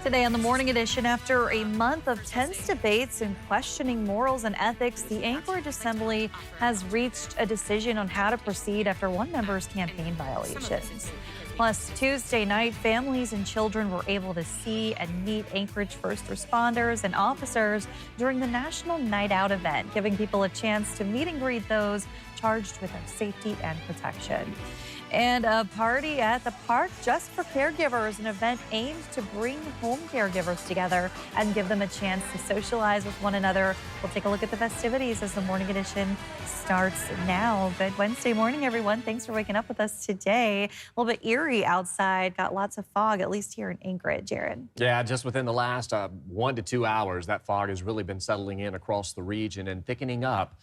Today on the Morning Edition, after a month of tense debates and questioning morals and ethics, the Anchorage Assembly has reached a decision on how to proceed after one member's campaign violations. Plus, Tuesday night, families and children were able to see and meet Anchorage first responders and officers during the National Night Out event, giving people a chance to meet and greet those charged with our safety and protection. And a party at the park just for caregivers, an event aimed to bring home caregivers together and give them a chance to socialize with one another. We'll take a look at the festivities as the Morning Edition starts now. Good Wednesday morning, everyone. Thanks for waking up with us today. A little bit eerie outside, got lots of fog, at least here in Anchorage, Jared. Yeah, just within the last 1 to 2 hours, that fog has really been settling in across the region and thickening up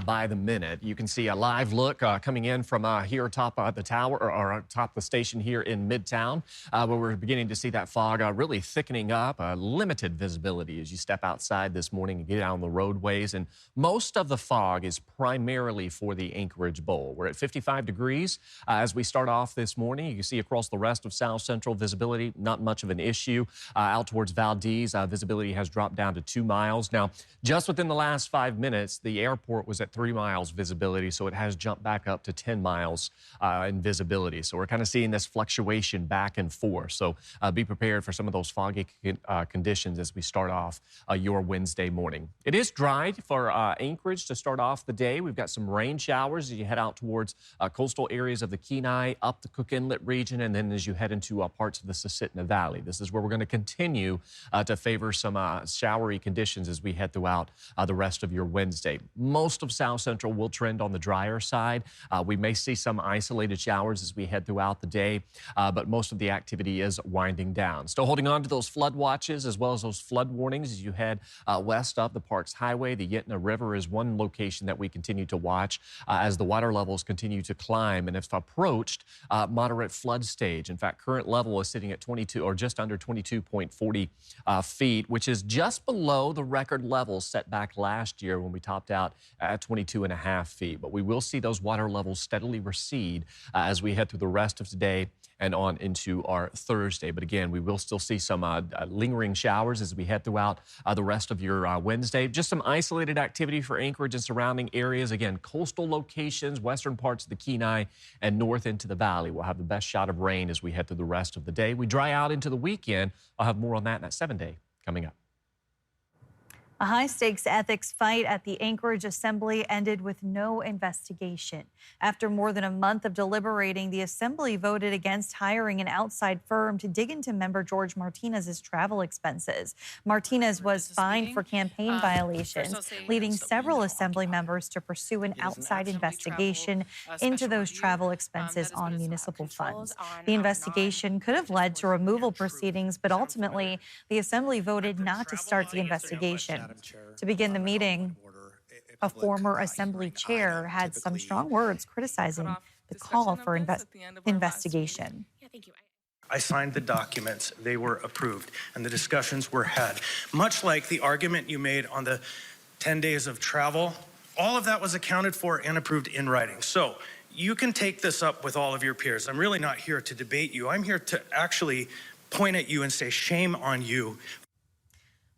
by the minute. You can see a live look coming in from here atop the tower, or atop the station here in Midtown, where we're beginning to see that fog really thickening up. Limited visibility as you step outside this morning and get out on the roadways. And most of the fog is primarily for the Anchorage Bowl. We're at 55 degrees as we start off this morning. You can see across the rest of South Central visibility, not much of an issue. Out towards Valdez, visibility has dropped down to 2 miles. Now, just within the last 5 minutes, the airport was at 3 miles visibility, so it has jumped back up to 10 miles in visibility. So we're kind of seeing this fluctuation back and forth. So be prepared for some of those foggy conditions as we start off your Wednesday morning. It is dry for Anchorage to start off the day. We've got some rain showers as you head out towards coastal areas of the Kenai, up the Cook Inlet region, and then as you head into parts of the Susitna Valley. This is where we're going to continue to favor some showery conditions as we head throughout the rest of your Wednesday. Most of South Central will trend on the drier side. We may see some isolated showers as we head throughout the day, but most of the activity is winding down. Still holding on to those flood watches as well as those flood warnings as you head west of the Parks Highway. The Yentna River is one location that we continue to watch as the water levels continue to climb and have approached moderate flood stage. In fact, current level is sitting at 22 or just under 22.40 feet, which is just below the record level set back last year when we topped out at 22.5 feet. But we will see those water levels steadily recede as we head through the rest of today and on into our Thursday. But again, we will still see some lingering showers as we head throughout the rest of your Wednesday. Just some isolated activity for Anchorage and surrounding areas. Again, coastal locations, western parts of the Kenai and north into the valley. We'll have the best shot of rain as we head through the rest of the day. We dry out into the weekend. I'll have more on that in that 7-day coming up. A high-stakes ethics fight at the Anchorage Assembly ended with no investigation. After more than a month of deliberating, the Assembly voted against hiring an outside firm to dig into member George Martinez's travel expenses. Martinez was fined for campaign violations, leading several Assembly members to pursue an outside investigation into those travel expenses on municipal funds. The investigation could have led to removal proceedings, but ultimately, the Assembly voted not to start the investigation. To begin the meeting, a former Assembly chair had some strong words criticizing the call for investigation. I signed the documents, they were approved, and the discussions were had. Much like the argument you made on the 10 days of travel, all of that was accounted for and approved in writing. So you can take this up with all of your peers. I'm really not here to debate you. I'm here to actually point at you and say, shame on you.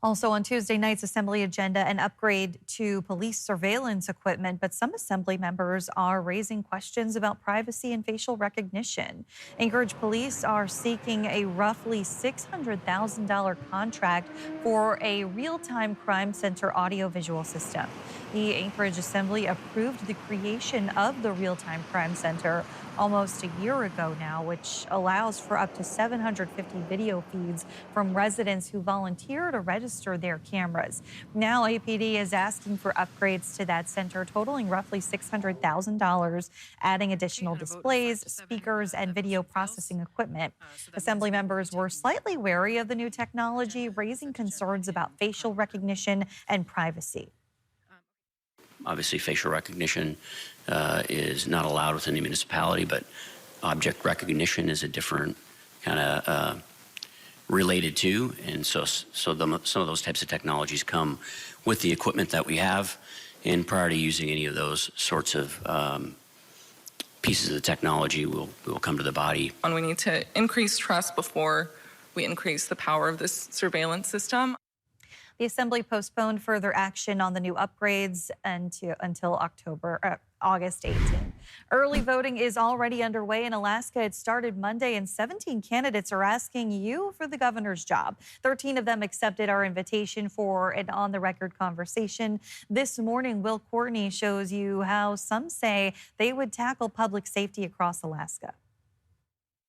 Also on Tuesday night's Assembly agenda, an upgrade to police surveillance equipment, but some Assembly members are raising questions about privacy and facial recognition. Anchorage police are seeking a roughly $600,000 contract for a real-time crime center audiovisual system. The Anchorage Assembly approved the creation of the real-time crime center almost a year ago now, which allows for up to 750 video feeds from residents who volunteer to register their cameras. Now APD is asking for upgrades to that center totaling roughly $600,000, adding additional displays, speakers, and video processing equipment. Assembly members were slightly wary of the new technology, raising concerns about facial recognition and privacy. Obviously, facial recognition is not allowed within the municipality, but object recognition is a different kind of related to. And so some of those types of technologies come with the equipment that we have. And prior to using any of those sorts of pieces of the technology, we'll come to the body. And we need to increase trust before we increase the power of this surveillance system. The Assembly postponed further action on the new upgrades until August 18th. Early voting is already underway in Alaska. It started Monday, and 17 candidates are asking you for the governor's job. 13 of them accepted our invitation for an on-the-record conversation. This morning, Will Courtney shows you how some say they would tackle public safety across Alaska.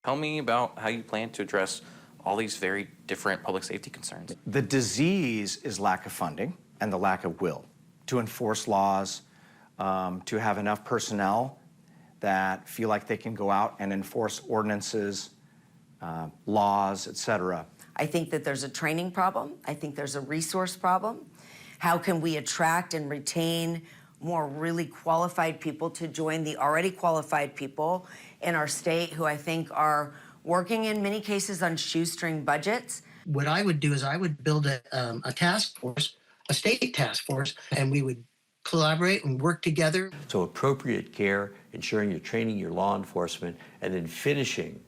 Tell me about how you plan to address all these very different public safety concerns. The disease is lack of funding and the lack of will to enforce laws, to have enough personnel that feel like they can go out and enforce ordinances, laws, et cetera. I think that there's a training problem. I think there's a resource problem. How can we attract and retain more really qualified people to join the already qualified people in our state who I think are working in many cases on shoestring budgets? What I would do is I would build a task force, a state task force, and we would collaborate and work together. So appropriate care, ensuring you're training your law enforcement, and then finishing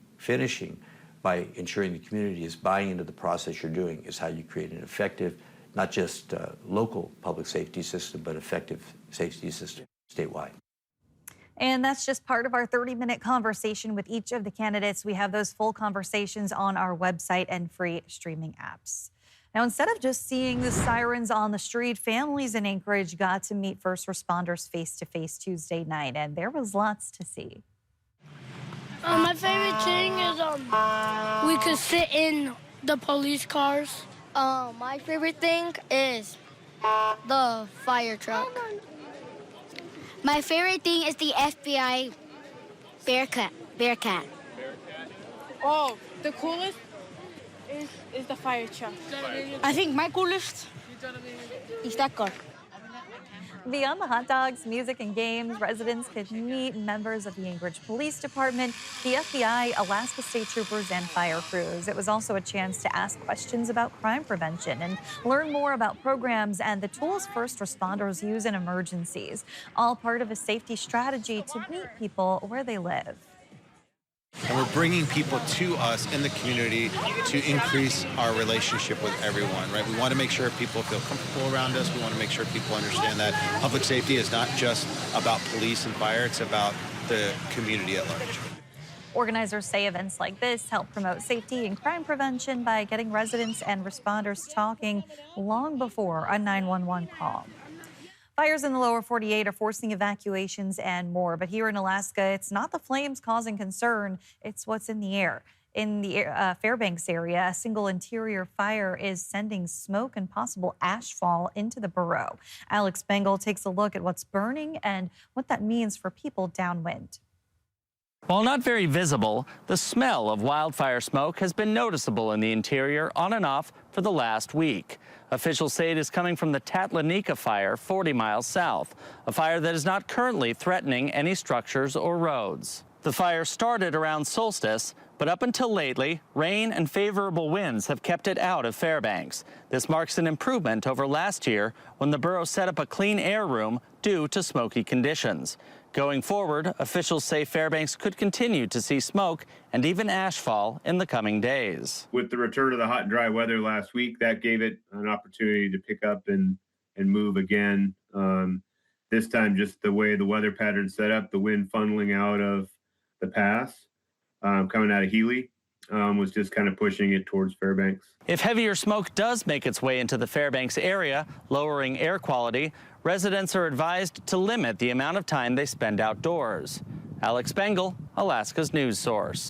by ensuring the community is buying into the process you're doing is how you create an effective, not just local public safety system, but effective safety system statewide. And that's just part of our 30-minute conversation with each of the candidates. We have those full conversations on our website and free streaming apps. Now, instead of just seeing the sirens on the street, families in Anchorage got to meet first responders face-to-face Tuesday night, and there was lots to see. My favorite thing is we could sit in the police cars. My favorite thing is the fire truck. My favorite thing is the FBI Bearcat. Oh, the coolest is the fire truck. I think my coolest is that car. Beyond the hot dogs, music, and games, residents could meet members of the Anchorage Police Department, the FBI, Alaska State Troopers, and fire crews. It was also a chance to ask questions about crime prevention and learn more about programs and the tools first responders use in emergencies, all part of a safety strategy to meet people where they live. And we're bringing people to us in the community to increase our relationship with everyone, right? We want to make sure people feel comfortable around us. We want to make sure people understand that public safety is not just about police and fire, it's about the community at large. Organizers say events like this help promote safety and crime prevention by getting residents and responders talking long before a 911 call. Fires in the lower 48 are forcing evacuations and more. But here in Alaska, it's not the flames causing concern, it's what's in the air. In the Fairbanks area, a single interior fire is sending smoke and possible ashfall into the borough. Alex Bengal takes a look at what's burning and what that means for people downwind. While not very visible, the smell of wildfire smoke has been noticeable in the interior on and off for the last week. Officials say it is coming from the Tatlanika fire 40 miles south, a fire that is not currently threatening any structures or roads. The fire started around solstice, but up until lately, rain and favorable winds have kept it out of Fairbanks. This marks an improvement over last year when the borough set up a clean air room due to smoky conditions. Going forward, officials say Fairbanks could continue to see smoke and even ashfall in the coming days. With the return of the hot and dry weather last week, that gave it an opportunity to pick up and move again. This time, just the way the weather pattern set up, the wind funneling out of the pass, coming out of Healy, was just kind of pushing it towards Fairbanks. If heavier smoke does make its way into the Fairbanks area, lowering air quality, residents are advised to limit the amount of time they spend outdoors. Alex Bengal, Alaska's news source.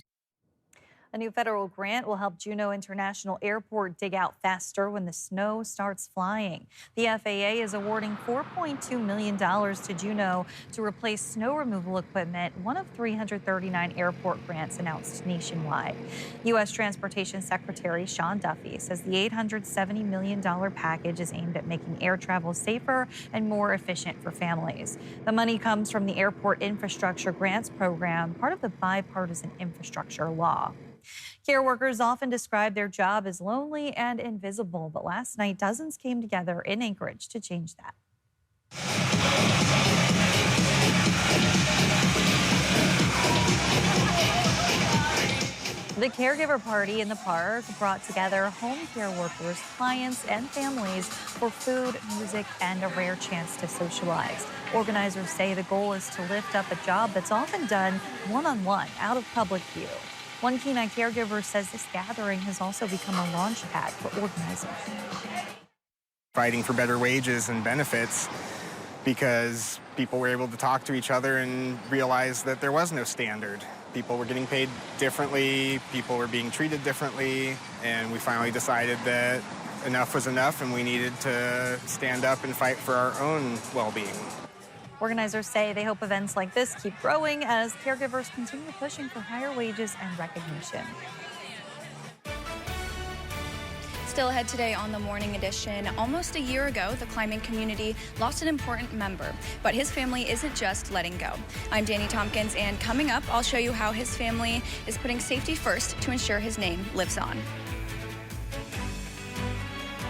A new federal grant will help Juneau International Airport dig out faster when the snow starts flying. The FAA is awarding $4.2 million to Juneau to replace snow removal equipment, one of 339 airport grants announced nationwide. U.S. Transportation Secretary Sean Duffy says the $870 million package is aimed at making air travel safer and more efficient for families. The money comes from the Airport Infrastructure Grants Program, part of the bipartisan infrastructure law. Care workers often describe their job as lonely and invisible, but last night dozens came together in Anchorage to change that. The caregiver party in the park brought together home care workers, clients, and families for food, music, and a rare chance to socialize. Organizers say the goal is to lift up a job that's often done one-on-one, out of public view. One Kenai caregiver says this gathering has also become a launch pad for organizers. Fighting for better wages and benefits because people were able to talk to each other and realize that there was no standard. People were getting paid differently, people were being treated differently, and we finally decided that enough was enough and we needed to stand up and fight for our own well-being. Organizers say they hope events like this keep growing as caregivers continue pushing for higher wages and recognition. Still ahead today on the Morning Edition. Almost a year ago, the climbing community lost an important member, but his family isn't just letting go. I'm Danny Tompkins, and coming up, I'll show you how his family is putting safety first to ensure his name lives on.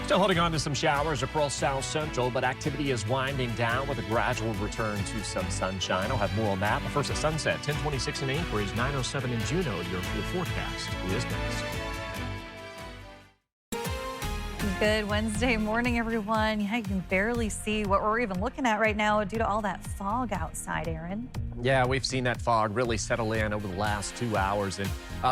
Still holding on to some showers across South Central, but activity is winding down with a gradual return to some sunshine. I'll have more on that. But first at sunset, 10:26 in Anchorage, 9:07 in Juneau. Your forecast is next. Good Wednesday morning, everyone. Yeah, you can barely see what we're even looking at right now due to all that fog outside, Aaron. Yeah, we've seen that fog really settle in over the last 2 hours and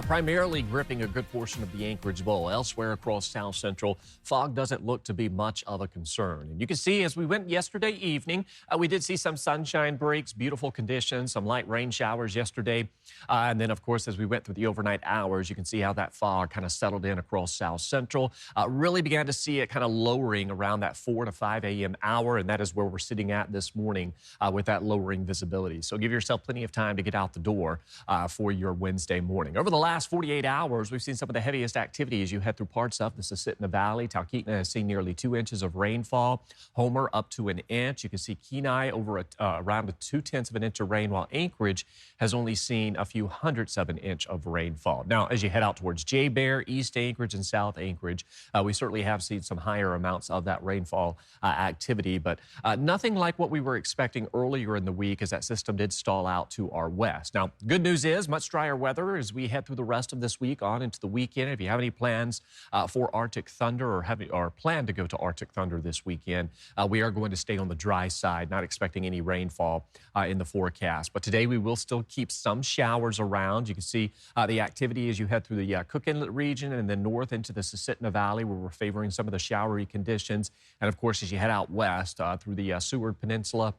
primarily gripping a good portion of the Anchorage Bowl. Elsewhere across South Central, fog doesn't look to be much of a concern. And you can see as we went yesterday evening, we did see some sunshine breaks, beautiful conditions, some light rain showers yesterday. And then, of course, as we went through the overnight hours, you can see how that fog kind of settled in across South Central. Really began to see it kind of lowering around that 4 to 5 a.m. hour, and that is where we're sitting at this morning with that lowering visibility. So give yourself plenty of time to get out the door for your Wednesday morning. Over the last 48 hours, we've seen some of the heaviest activity as you head through parts of the Susitna Valley. Talkeetna has seen nearly 2 inches of rainfall. Homer up to an inch. You can see Kenai over around 2/10 of an inch of rain, while Anchorage has only seen a few hundredths of an inch of rainfall. Now, as you head out towards J-Bear, East Anchorage, and South Anchorage, we certainly have seen some higher amounts of that rainfall activity, but nothing like what we were expecting earlier in the week as that system did stall out to our west. Now, good news is much drier weather as we head through the rest of this week on into the weekend. If you have any plans for Arctic Thunder or plan to go to Arctic Thunder this weekend, we are going to stay on the dry side, not expecting any rainfall in the forecast. But today we will still keep some showers around. You can see the activity as you head through the Cook Inlet region and then north into the Susitna Valley, where we're favoring some of the showery conditions. And of course, as you head out west through the Seward Peninsula,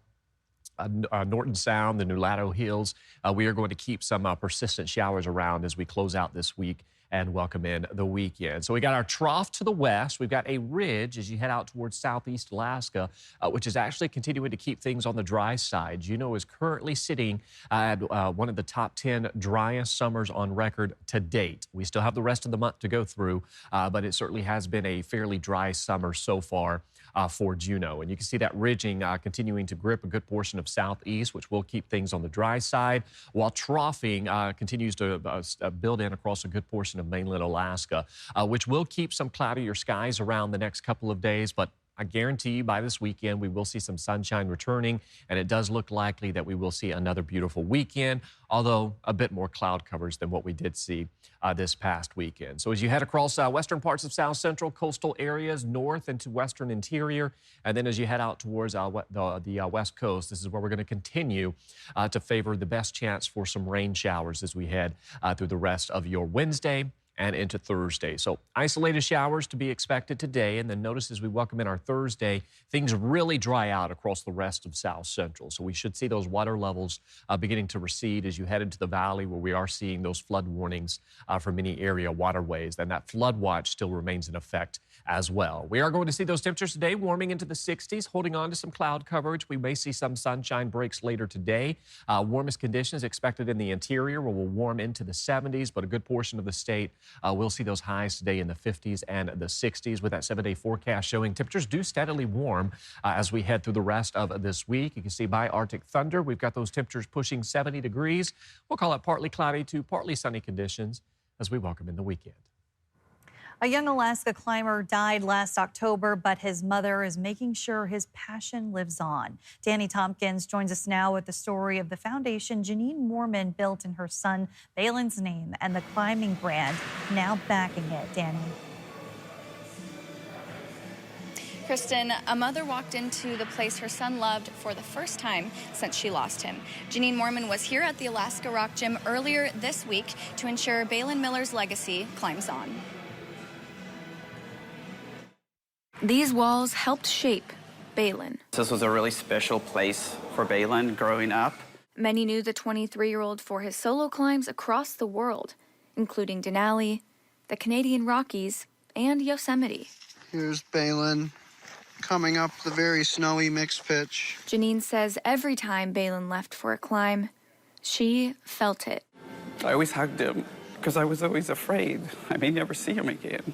Norton Sound, the Nulato Hills, we are going to keep some persistent showers around as we close out this week and welcome in the weekend. So we got our trough to the west. We've got a ridge as you head out towards southeast Alaska, which is actually continuing to keep things on the dry side. Juneau is currently sitting at one of the top 10 driest summers on record to date. We still have the rest of the month to go through, but it certainly has been a fairly dry summer so far for Juneau. And you can see that ridging continuing to grip a good portion of southeast, which will keep things on the dry side, while troughing continues to build in across a good portion of mainland Alaska, which will keep some cloudier skies around the next couple of days. But I guarantee you by this weekend, we will see some sunshine returning, and it does look likely that we will see another beautiful weekend, although a bit more cloud covers than what we did see this past weekend. So as you head across western parts of South Central, coastal areas, north into western interior, and then as you head out towards the west coast, this is where we're going to continue to favor the best chance for some rain showers as we head through the rest of your Wednesday and into Thursday. So isolated showers to be expected today. And then notice as we welcome in our Thursday, things really dry out across the rest of South Central. So we should see those water levels beginning to recede as you head into the valley, where we are seeing those flood warnings for many area waterways. And that flood watch still remains in effect as well. We are going to see those temperatures today warming into the 60s, holding on to some cloud coverage. We may see some sunshine breaks later today. Warmest conditions expected in the interior, where we'll warm into the 70s, but a good portion of the state we'll see those highs today in the 50s and the 60s, with that 7-day forecast showing temperatures do steadily warm as we head through the rest of this week. You can see by Arctic Thunder, we've got those temperatures pushing 70 degrees. We'll call it partly cloudy to partly sunny conditions as we welcome in the weekend. A young Alaska climber died last October, but his mother is making sure his passion lives on. Danny Tompkins joins us now with the story of the foundation Jeanine Moorman built in her son Balin's name and the climbing brand now backing it. Danny. Kristen, a mother walked into the place her son loved for the first time since she lost him. Jeanine Moorman was here at the Alaska Rock Gym earlier this week to ensure Balin Miller's legacy climbs on. These walls helped shape Balin. This was a really special place for Balin growing up. Many knew the 23-year-old for his solo climbs across the world, including Denali, the Canadian Rockies, and Yosemite. Here's Balin coming up the very snowy mixed pitch. Jeanine says every time Balin left for a climb, she felt it. I always hugged him because I was always afraid I may never see him again.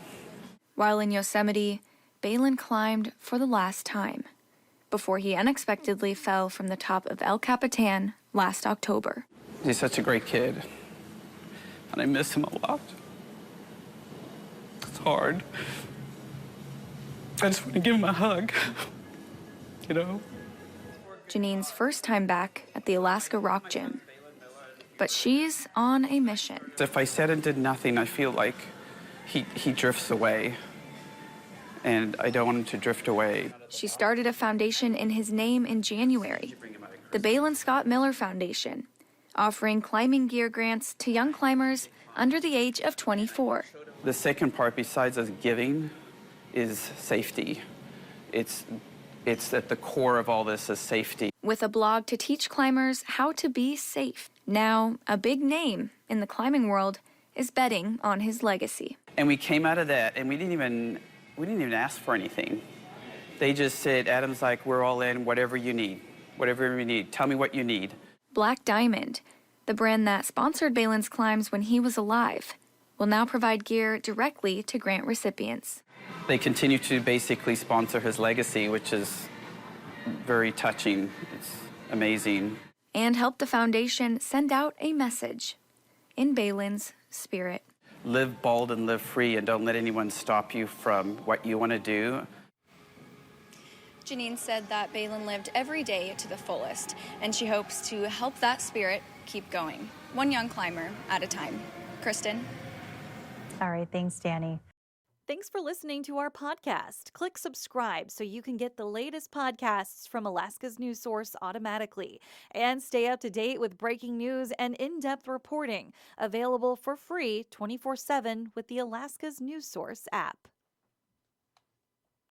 While in Yosemite, Balin climbed for the last time before he unexpectedly fell from the top of El Capitan last October. He's such a great kid, and I miss him a lot. It's hard. I just want to give him a hug, you know? Jeanine's first time back at the Alaska Rock Gym. But she's on a mission. If I said and did nothing, I feel like he drifts away. And I don't want him to drift away. She started a foundation in his name in January, the Balin Scott Miller Foundation, offering climbing gear grants to young climbers under the age of 24. The second part, besides us giving, is safety. It's at the core of all this is safety. With a blog to teach climbers how to be safe. Now, a big name in the climbing world is betting on his legacy. And we came out of that, and we didn't even ask for anything. They just said, Adam's like, we're all in, whatever you need. Whatever you need. Tell me what you need. Black Diamond, the brand that sponsored Balin's climbs when he was alive, will now provide gear directly to grant recipients. They continue to basically sponsor his legacy, which is very touching. It's amazing. And help the foundation send out a message in Balin's spirit. Live bold and live free, and don't let anyone stop you from what you want to do. Jeanine said that Balin lived every day to the fullest, and she hopes to help that spirit keep going, one young climber at a time. Kristen? All right, thanks, Danny. Thanks for listening to our podcast. Click subscribe so you can get the latest podcasts from Alaska's news source automatically. And stay up to date with breaking news and in-depth reporting. Available for free 24/7 with the Alaska's news source app.